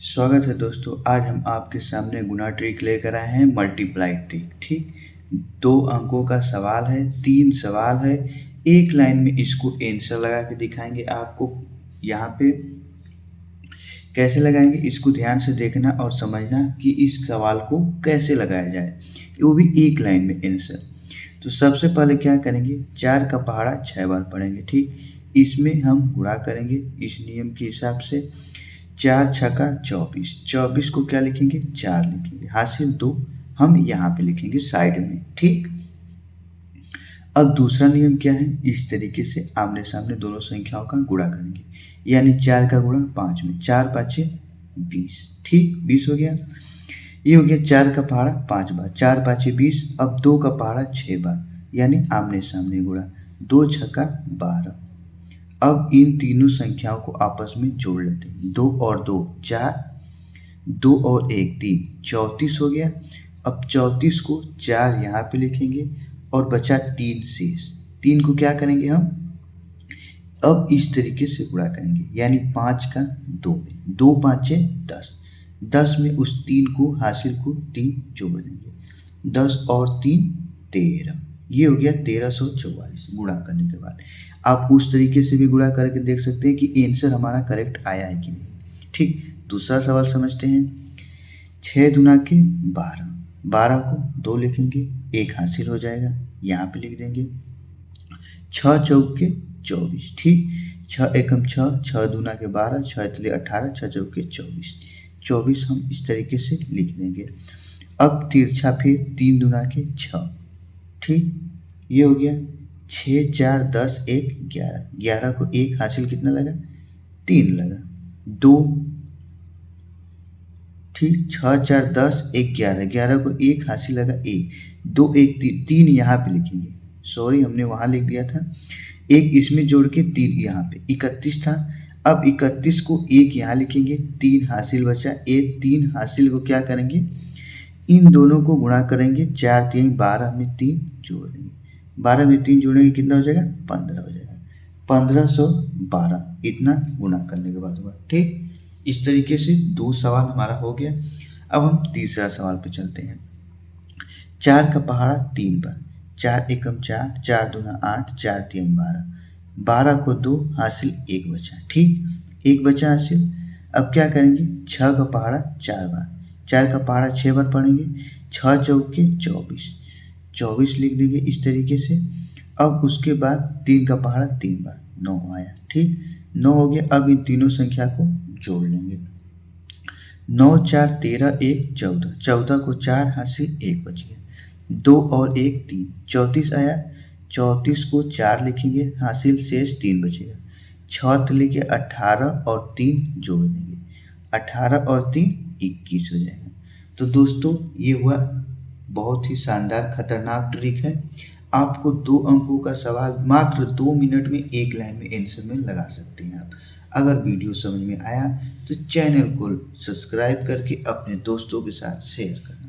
स्वागत है दोस्तों। आज हम आपके सामने गुणा ट्रिक लेकर आए हैं, मल्टीप्लाई ट्रिक। ठीक, 2 अंकों का सवाल है, 3 सवाल है, एक लाइन में इसको आंसर लगा के दिखाएंगे आपको। यहाँ पे कैसे लगाएंगे इसको ध्यान से देखना और समझना कि इस सवाल को कैसे लगाया जाए, वो भी एक लाइन में आंसर। तो सबसे पहले क्या करेंगे, 4 का पहाड़ा 6 बार पढ़ेंगे। ठीक, इसमें हम गुणा करेंगे इस नियम के हिसाब से। 4 छक्का 24, 24 को क्या लिखेंगे, 4 लिखेंगे, हासिल 2 हम यहाँ पे लिखेंगे साइड में। ठीक, अब दूसरा नियम क्या है, इस तरीके से आमने सामने दोनों संख्याओं का गुणा करेंगे, यानी 4 का गुणा 5 में, 4 पाँचे 20। ठीक, 20 हो गया। ये हो गया 4 का पहाड़ा 5 बार, 4 पाँचे 20। अब 2 का पहाड़ा 6 बार, यानी आमने सामने गुणा, 2 छक्का 12। अब इन तीनों संख्याओं को आपस में जोड़ लेते हैं, 2 और 2 4, 2 और 1 3, 34 हो गया। अब 34 को 4 यहाँ पे लिखेंगे और बचा 3 शेष। 3 को क्या करेंगे हम, अब इस तरीके से गुणा करेंगे, यानी 5 का 2 में, 2 पाँचे 10, 10 में उस 3 को हासिल को 3 जोड़ देंगे, 10 और 3 13। ये हो गया 1344 गुणा करने के बाद। आप उस तरीके से भी गुणा करके देख सकते हैं कि आंसर हमारा करेक्ट आया है कि नहीं। ठीक, दूसरा सवाल समझते हैं। 6 दूना के 12, 12 को 2 लिखेंगे, 1 हासिल हो जाएगा, यहाँ पे लिख देंगे। 6 चौके 24। ठीक, 6 एकम 6, 6 दूना के 12, 6 तिले 18, 6 चौके 24, 24 हम इस तरीके से लिख देंगे। अब तिरछा फिर 3 दूना के 6। ठीक, ये हो गया 6 4 10 1 11, 11 को 1 हासिल कितना लगा, 3 लगा, 2। ठीक, 6 4 10 1 11, 11 को 1 हासिल लगा 1, 2 1 3, 3 यहाँ पे लिखेंगे, सॉरी हमने वहाँ लिख दिया था, 1 इसमें जोड़ के 3 यहाँ पे, 31 था। अब 31 को 1 यहाँ लिखेंगे, 3 हासिल बचा, 1 3 हासिल को क्या करेंगे, इन दोनों को गुणा करेंगे, 4 3 12 में 3 जोड़ देंगे, 12 में 3 जोड़ेंगे कितना हो जाएगा, 15 हो जाएगा, 1512 इतना गुणा करने के बाद हुआ। ठीक, इस तरीके से 2 सवाल हमारा हो गया। अब हम तीसरा सवाल पे चलते हैं। 4 का पहाड़ा 3 बार, 4 एकम 4, 4 दूना 8, 4 तीन 12, 12 को 2 हासिल 1 बचा। ठीक, 1 बचा हासिल। अब क्या करेंगे, 6 का पहाड़ा 4 बार, 4 का पहाड़ा 6 बार पढ़ेंगे, 6 चौके 24, 24 लिख देंगे इस तरीके से। अब उसके बाद 3 का पहाड़ा 3 बार, 9 आया। ठीक, 9 हो गया। अब इन तीनों संख्या को जोड़ लेंगे, 9 4 13 1 14, 14 को 4 हासिल 1 बच गया, 2 और 1 3, 34 आया, 34 को 4 लिखेंगे, हासिल शेष 3 बचेगा, 6 लिखे 18 और 3 जोड़ देंगे, 18 और 3 21 हो जाएगा। तो दोस्तों ये हुआ बहुत ही शानदार खतरनाक ट्रिक है। आपको 2 अंकों का सवाल मात्र 2 मिनट में एक लाइन में आंसर में लगा सकते हैं आप। अगर वीडियो समझ में आया तो चैनल को सब्सक्राइब करके अपने दोस्तों के साथ शेयर करना।